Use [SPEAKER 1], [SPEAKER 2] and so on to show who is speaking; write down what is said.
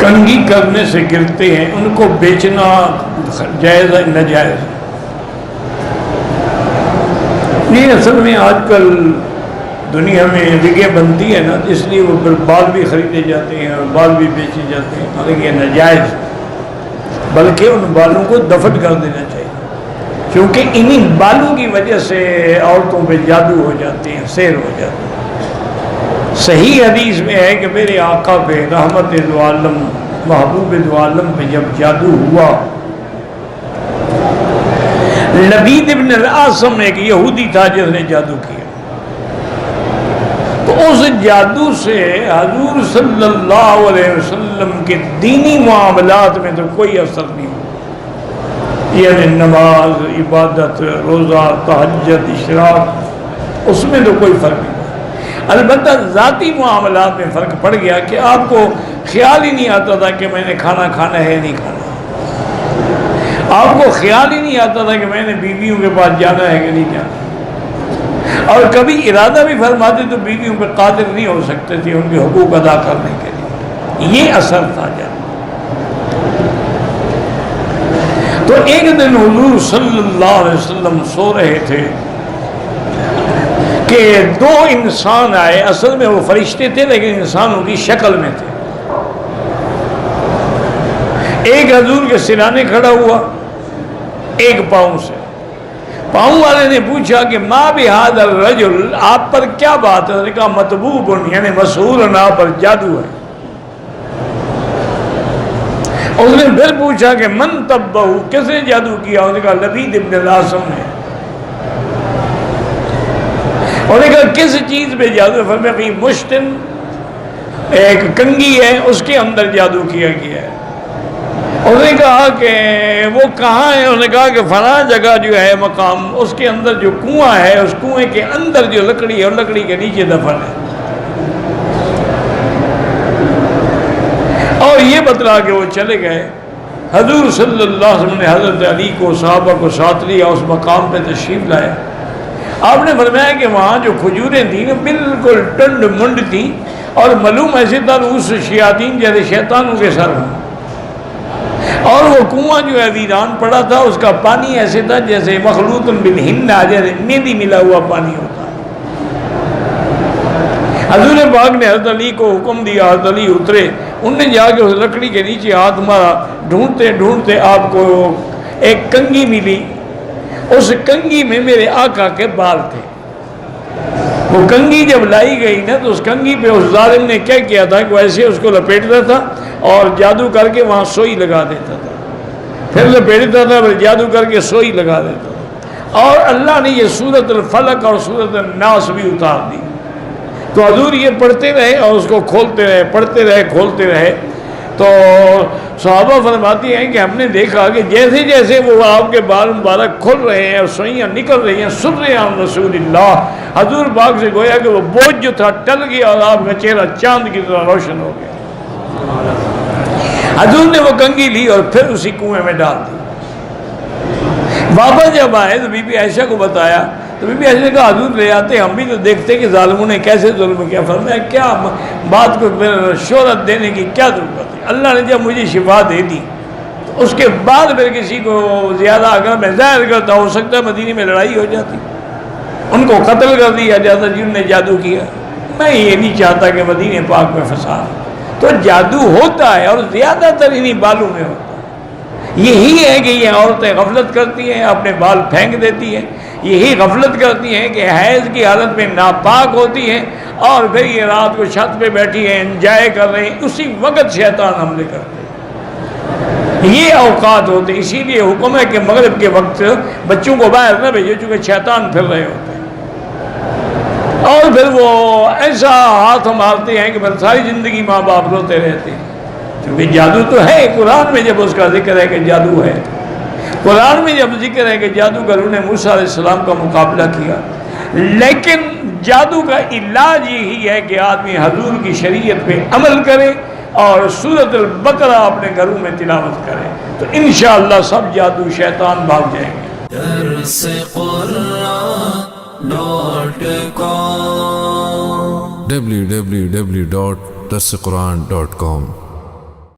[SPEAKER 1] کنگھی کرنے سے گرتے ہیں، ان کو بیچنا جائز ہے ناجائز؟ یہ اصل میں آج کل دنیا میں جگہ بنتی ہے نا، اس لیے وہ بال بھی خریدے جاتے ہیں اور بال بھی بیچے جاتے ہیں، حالانکہ یہ ناجائز، بلکہ ان بالوں کو دفن کر دینا چاہیے، کیونکہ انہی بالوں کی وجہ سے عورتوں پہ جادو ہو جاتے ہیں، سحر ہو جاتے ہیں۔ صحیح حدیث میں ہے کہ میرے آقا پہ، رحمت دو عالم محبوب دو عالم پہ جب جادو ہوا، لبید ابن العاصم ایک یہودی تھا جس نے جادو کیا، تو اس جادو سے حضور صلی اللہ علیہ وسلم کے دینی معاملات میں تو کوئی اثر نہیں ہوا، یعنی نماز، عبادت، روزہ، تہجد، اشراق، اس میں تو کوئی فرق نہیں ہوا۔ البتہ ذاتی معاملات میں فرق پڑ گیا کہ آپ کو خیال ہی نہیں آتا تھا کہ میں نے کھانا کھانا ہے نہیں کھانا، آپ کو خیال ہی نہیں آتا تھا کہ میں نے بیویوں کے پاس جانا ہے کہ نہیں جانا، اور کبھی ارادہ بھی فرماتے تو بیویوں پہ قادر نہیں ہو سکتے تھے ان کے حقوق ادا کرنے کے لیے، یہ اثر تھا جب۔ تو ایک دن حضور صلی اللہ علیہ وسلم سو رہے تھے کہ دو انسان آئے، اصل میں وہ فرشتے تھے لیکن انسانوں کی شکل میں تھے۔ ایک حضور کے سرانے کھڑا ہوا، ایک پاؤں سے۔ پاؤں والے نے پوچھا کہ ما بہذا الرجل، آپ پر کیا بات ہے؟ اس نے کہا مطبوب، یعنی مسحور، آپ پر جادو ہے۔ اس نے پھر پوچھا کہ من طبہ، کس نے جادو کیا؟ اس نے کہا لبید ابن العاصم نے۔ اور نے کہا کس چیز پہ جادو؟ فرمایا کہ مشتن، ایک کنگھی ہے، اس کے اندر جادو کیا گیا ہے۔ انہوں نے کہا کہ وہ کہاں ہے؟ انہوں نے کہا کہ فلاں جگہ جو ہے مقام، اس کے اندر جو کنواں ہے، اس کنویں کے اندر جو لکڑی ہے، اور لکڑی کے نیچے دفن ہے۔ اور یہ بتلا کہ وہ چلے گئے۔ حضور صلی اللہ علیہ وسلم نے حضرت علی کو، صحابہ کو ساتھ لیا، اس مقام پہ تشریف لائے۔ آپ نے فرمایا کہ وہاں جو کھجوریں تھیں بالکل ٹنڈ منڈ تھی، اور معلوم ایسے تھا رؤوس شیاطین جیسے شیطانوں کے سر ہوں، اور وہ کنواں جو ہے ویران پڑا تھا، اس کا پانی ایسے تھا جیسے مخلوط بالحنہ، جیسے مہندی ملا ہوا پانی ہوتا۔ حضور پاک نے حضرت علی کو حکم دیا، حضرت علی اترے، انہوں نے جا کے اس لکڑی کے نیچے ہاتھ مارا، ڈھونڈتے ڈھونڈتے آپ کو ایک کنگھی ملی۔ اس کنگھی میں میرے آقا کے بال تھے۔ وہ کنگھی جب لائی گئی نا، تو اس کنگھی پہ اس ظالم نے کیا کیا تھا کہ وہ ایسے اس کو لپیٹتا تھا اور جادو کر کے وہاں سوئی لگا دیتا تھا، پھر لپیٹتا تھا، پھر جادو کر کے سوئی لگا دیتا تھا، اور اللہ نے یہ سورۃ الفلق اور سورۃ الناس بھی اتار دی۔ تو حضور یہ پڑھتے رہے اور اس کو کھولتے رہے، پڑھتے رہے، کھولتے رہے۔ تو صحابہ فرماتی ہیں کہ ہم نے دیکھا کہ جیسے جیسے وہ آپ کے بال مبارک کھل رہے ہیں اور سوئیاں نکل رہی ہیں، سن رہے ہیں رسول اللہ، حضور پاک سے گویا کہ وہ بوجھ جو تھا ٹل گیا اور آپ کا چہرہ چاند کی طرح روشن ہو گیا۔ حضور نے وہ کنگھی لی اور پھر اسی کنویں میں ڈال دی۔ واپس جب آئے تو بی بی عائشہ کو بتایا، تو بی بی عائشہ نے کہا حضور لے آتے، ہم بھی تو دیکھتے کہ ظالموں نے کیسے ظلم کیا۔ فرمایا کیا بات کو شہرت دینے کی کیا ضرورت ہے؟ اللہ نے جب مجھے شفا دے دی، تو اس کے بعد پھر کسی کو زیادہ اگر میں ظاہر کرتا، ہو سکتا ہے مدینے میں لڑائی ہو جاتی، ان کو قتل کر دیا جاتا جنہوں نے جادو کیا۔ میں یہ نہیں چاہتا کہ مدینے پاک میں فساد۔ تو جادو ہوتا ہے اور زیادہ تر انہی بالوں میں ہوتا ہے۔ یہی ہے کہ یہ عورتیں غفلت کرتی ہیں، اپنے بال پھینک دیتی ہیں، یہی غفلت کرتی ہیں کہ حیض کی حالت میں ناپاک ہوتی ہیں، اور پھر یہ رات کو چھت پہ بیٹھی ہیں، انجوائے کر رہے ہیں، اسی وقت شیطان حملے کرتے ہیں۔ یہ اوقات ہوتے ہیں، اسی لیے حکم ہے کہ مغرب کے وقت بچوں کو باہر نہ بھیجو، چونکہ شیطان پھر رہے ہوتے ہیں، اور پھر وہ ایسا ہاتھ مارتے ہیں کہ پھر ساری زندگی ماں باپ روتے رہتے ہیں، کیونکہ جادو تو ہے۔ قرآن میں جب اس کا ذکر ہے کہ جادو ہے، قرآن میں جب ذکر ہے کہ جادوگروں نے موسیٰ علیہ السلام کا مقابلہ کیا، لیکن جادو کا علاج یہی ہے کہ آدمی حضور کی شریعت پہ عمل کرے اور سورۃ البقرہ اپنے گھروں میں تلاوت کرے، تو انشاءاللہ سب جادو شیطان بھاگ جائیں گے۔
[SPEAKER 2] www.darsequran.com